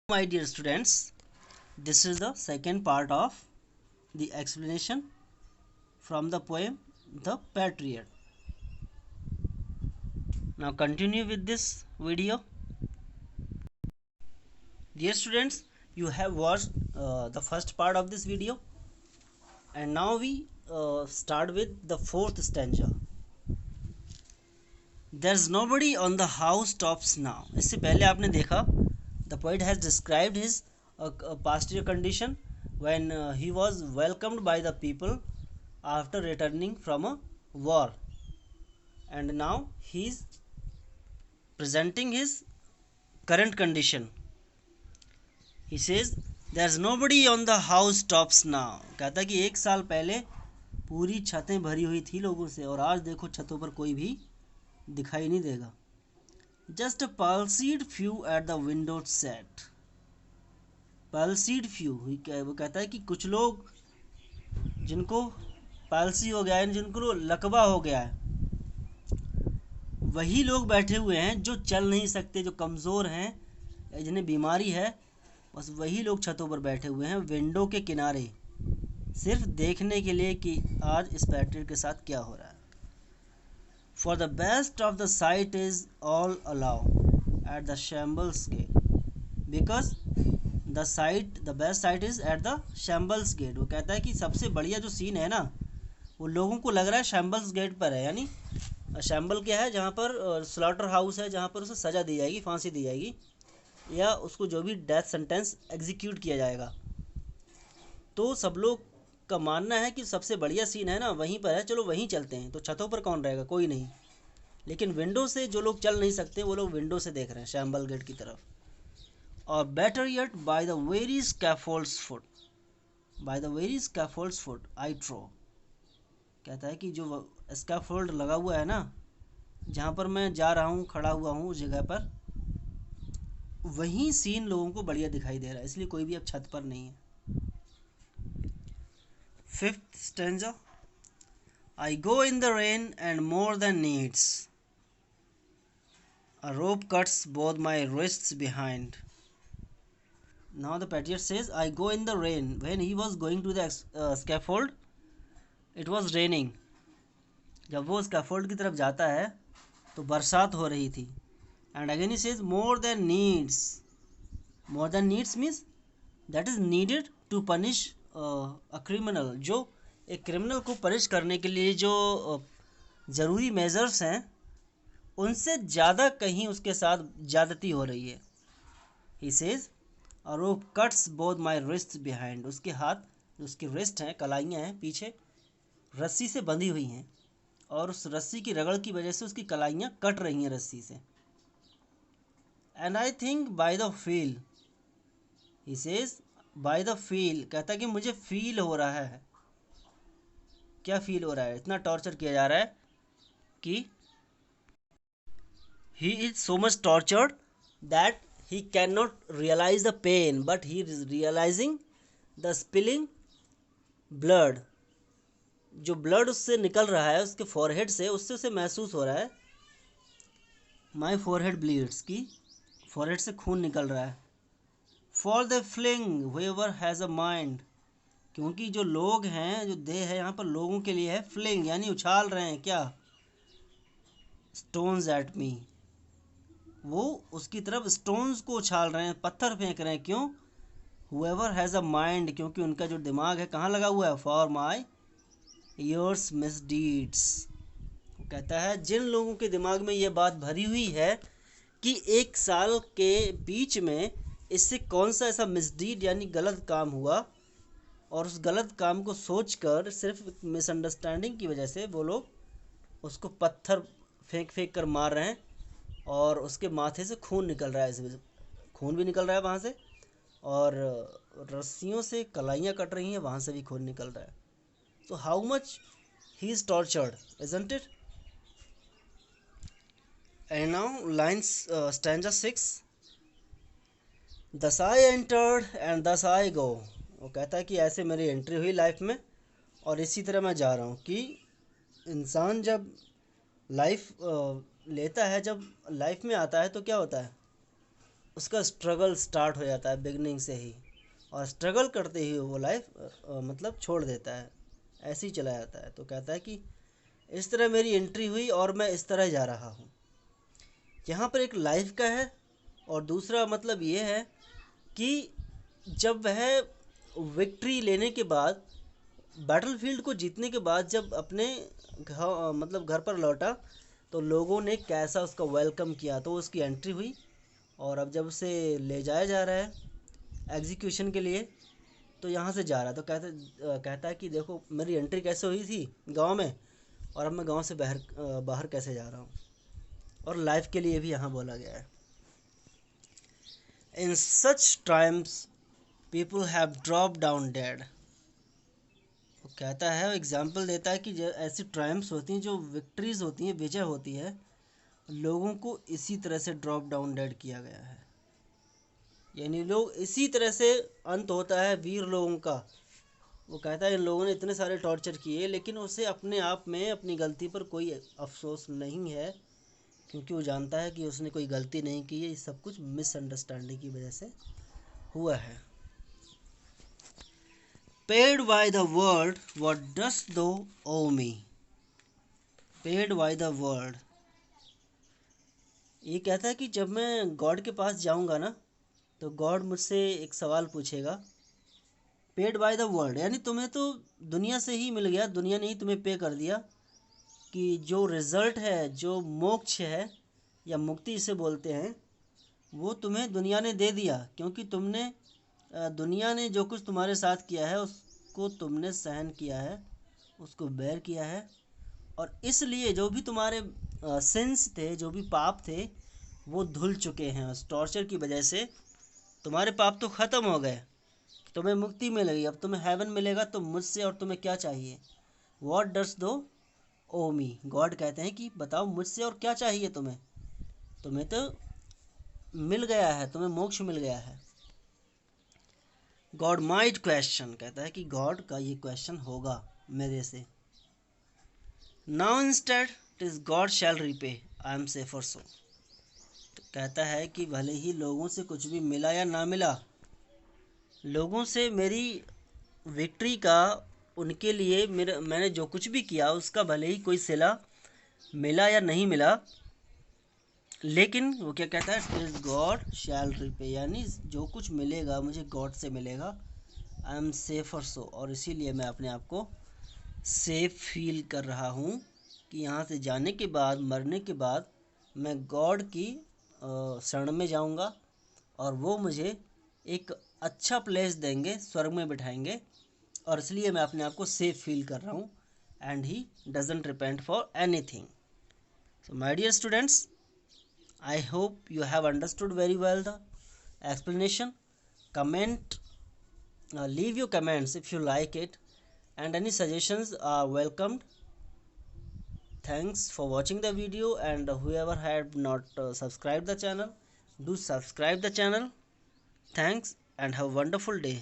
My dear students, this is the second part of the explanation from the poem The Patriot. Now continue with this video. Dear students, you have watched the first part of this video, and now we start with the fourth stanza. There's nobody on the housetops now. इससे पहले आपने देखा the poet has described his past year condition when he was welcomed by the people after returning from a war, and now he is presenting his current condition. He says there's nobody on the housetops now. कहता है कि एक साल पहले पूरी छतें भरी हुई थी लोगों से, और आज देखो छतों पर कोई भी दिखाई नहीं देगा. Just a palsied few at the window sat. palsied few, वो कहता है कि कुछ लोग जिनको पालसी हो गया है, जिनको लकवा हो गया है, वही लोग बैठे हुए हैं जो चल नहीं सकते, जो कमज़ोर हैं या जिन्हें बीमारी है. बस वही लोग छतों पर बैठे हुए हैं विंडो के किनारे, सिर्फ देखने के लिए कि आज इस पैट्रियट के साथ क्या हो रहा है. For the best of the sight is all allow at the shambles gate, because the best sight is at the shambles gate. वो कहता है कि सबसे बढ़िया जो सीन है ना, वो लोगों को लग रहा है शैम्बल्स गेट पर है. यानी शैम्बल क्या है? जहाँ पर स्लॉटर हाउस है, जहाँ पर उसे सज़ा दी जाएगी, फांसी दी जाएगी, या उसको जो भी डेथ सेंटेंस एग्जीक्यूट किया जाएगा. तो सब लोग का मानना है कि सबसे बढ़िया सीन है ना वहीं पर है, चलो वहीं चलते हैं. तो छतों पर कौन रहेगा? कोई नहीं. लेकिन विंडो से जो लोग चल नहीं सकते वो लोग विंडो से देख रहे हैं शैम्बल गेट की तरफ. और better yet by the very scaffolds foot, by the very scaffolds foot I trow. कहता है कि जो स्कैफोल्ड लगा हुआ है ना, जहाँ पर मैं जा रहा हूँ, खड़ा हुआ हूँ उस जगह पर, वहीं सीन लोगों को बढ़िया दिखाई दे रहा है, इसलिए कोई भी अब छत पर नहीं है. Fifth stanza. I go in the rain and more than needs. A rope cuts both my wrists behind. Now the patriot says, I go in the rain. When he was going to the scaffold, it was raining. जब वो scaffold की तरफ जाता है तो बरसात हो रही थी. And again he says, more than needs. More than needs means that is needed to punish a criminal. जो एक क्रिमिनल को पनिश करने के लिए जो ज़रूरी मेजर्स हैं, उनसे ज़्यादा कहीं उसके साथ ज़्यादती हो रही है. ही सेज और वो cuts both my wrist behind. उसके हाथ, उसकी रिस्ट हैं, कलाइयाँ हैं, पीछे रस्सी से बंधी हुई हैं, और उस रस्सी की रगड़ की वजह से उसकी कलाइयाँ कट रही हैं रस्सी से. And I think by the feel, he says by the feel, कहता है कि मुझे फील हो रहा है. क्या फील हो रहा है? इतना टॉर्चर किया जा रहा है कि he is so much tortured that he cannot realize the pain, but he is realizing the spilling blood. जो ब्लड उससे निकल रहा है उसके फॉरहेड से, उससे उसे महसूस हो रहा है माई फोरहेड ब्लीड्स, की फॉरहेड से खून निकल रहा है. For the fling whoever has a mind, क्योंकि जो लोग हैं, जो देह है यहाँ पर लोगों के लिए है. फ्लिंग यानी उछाल रहे हैं. क्या? स्टोन्स एट मी, वो उसकी तरफ स्टोन्स को उछाल रहे हैं, पत्थर फेंक रहे हैं. क्यों? whoever has a mind, क्योंकि उनका जो दिमाग है कहाँ लगा हुआ है? for my years misdeeds. वो कहता है जिन लोगों के दिमाग में ये बात भरी हुई है कि एक साल के बीच में इससे कौन सा ऐसा मिसडीड यानी गलत काम हुआ, और उस गलत काम को सोचकर सिर्फ मिसअंडरस्टैंडिंग की वजह से वो लोग उसको पत्थर फेंक फेंक कर मार रहे हैं, और उसके माथे से खून निकल रहा है. इस वजह खून भी निकल रहा है वहाँ से, और रस्सियों से कलाइयाँ कट रही हैं, वहाँ से भी खून निकल रहा है. तो how much he is tortured, isn't it? And now lines stanza 6. Thus I entered and thus I go. वो कहता है कि ऐसे मेरी एंट्री हुई लाइफ में, और इसी तरह मैं जा रहा हूँ. कि इंसान जब लाइफ लेता है, जब लाइफ में आता है तो क्या होता है? उसका स्ट्रगल स्टार्ट हो जाता है बिगनिंग से ही, और स्ट्रगल करते ही वो लाइफ मतलब छोड़ देता है, ऐसे ही चला जाता है। तो कहता है कि इस तरह मेरी एंट्री हुई और मैं इस तरह जा रहा हूँ। यहाँ पर एक लाइफ का है, और दूसरा मतलब ये है कि जब वह विक्ट्री लेने के बाद, बैटलफील्ड को जीतने के बाद जब अपने मतलब घर पर लौटा, तो लोगों ने कैसा उसका वेलकम किया, तो उसकी एंट्री हुई। और अब जब उसे ले जाया जा रहा है एग्जीक्यूशन के लिए, तो यहाँ से जा रहा है, तो कहता है कि देखो मेरी एंट्री कैसे हुई थी गांव में, और अब मैं गांव से बाहर कैसे जा रहा हूँ। और लाइफ के लिए भी यहाँ बोला गया है, in such times people have drop down dead. वो कहता है, एग्जाम्पल देता है कि जो ऐसी ट्रायम्स होती हैं, जो विक्ट्रीज होती हैं, विजय होती है, लोगों को इसी तरह से ड्रॉप डाउन डेड किया गया है। यानी लोग इसी तरह से अंत होता है वीर लोगों का। वो कहता है इन लोगों ने इतने सारे टॉर्चर किए, लेकिन उसे अपने आप में अपनी गलती पर कोई अफसोस नहीं है, क्योंकि वो जानता है कि उसने कोई गलती नहीं की है, ये सब कुछ मिसअंडरस्टैंडिंग की वजह से हुआ है। Paid by the world what dust दो ओ मी। पेड बाय द वर्ल्ड, ये कहता है कि जब मैं गॉड के पास जाऊंगा ना, तो गॉड मुझसे एक सवाल पूछेगा। पेड बाय द वर्ल्ड यानी तुम्हें तो दुनिया से ही मिल गया, दुनिया ने ही तुम्हें पे कर दिया, कि जो रिज़ल्ट है, जो मोक्ष है या मुक्ति इसे बोलते हैं, वो तुम्हें दुनिया ने दे दिया, क्योंकि तुमने दुनिया ने जो कुछ तुम्हारे साथ किया है उसको तुमने सहन किया है, उसको बेयर किया है। और इसलिए जो भी तुम्हारे सिंस थे, जो भी पाप थे, वो धुल चुके हैं। उस टॉर्चर की वजह से तुम्हारे पाप तो ख़त्म हो गए, तुम्हें मुक्ति मिल गई, अब तुम्हें हेवन मिलेगा। तो मुझसे और तुम्हें क्या चाहिए? वॉट डस दो ओ मी। गॉड कहते हैं कि बताओ मुझसे और क्या चाहिए तुम्हें, तुम्हें तो मिल गया है, तुम्हें मोक्ष मिल गया है। गॉड माइट क्वेश्चन, कहता है कि गॉड का ये क्वेश्चन होगा मेरे से। Now instead it is God shall repay I am safer so. तो कहता है कि भले ही लोगों से कुछ भी मिला या ना मिला, लोगों से मेरी विक्ट्री का, उनके लिए मैंने जो कुछ भी किया उसका भले ही कोई सिला मिला या नहीं मिला, लेकिन वो क्या कहता है, इज गॉड शैल रिपे, यानी जो कुछ मिलेगा मुझे गॉड से मिलेगा। आई एम सेफर सो, और इसीलिए मैं अपने आप को सेफ फील कर रहा हूँ कि यहाँ से जाने के बाद, मरने के बाद मैं गॉड की शरण में जाऊँगा, और वो मुझे एक अच्छा प्लेस देंगे, स्वर्ग में बिठाएंगे, और इसलिए मैं अपने आप को सेफ फील कर रहा हूँ। And he doesn't repent for anything. So my dear students, I hope you have understood very well the explanation. Comment, leave your comments if you like it, and any suggestions are welcomed. Thanks for watching the video, and whoever had not subscribed the channel, do subscribe the channel. Thanks and have a wonderful day.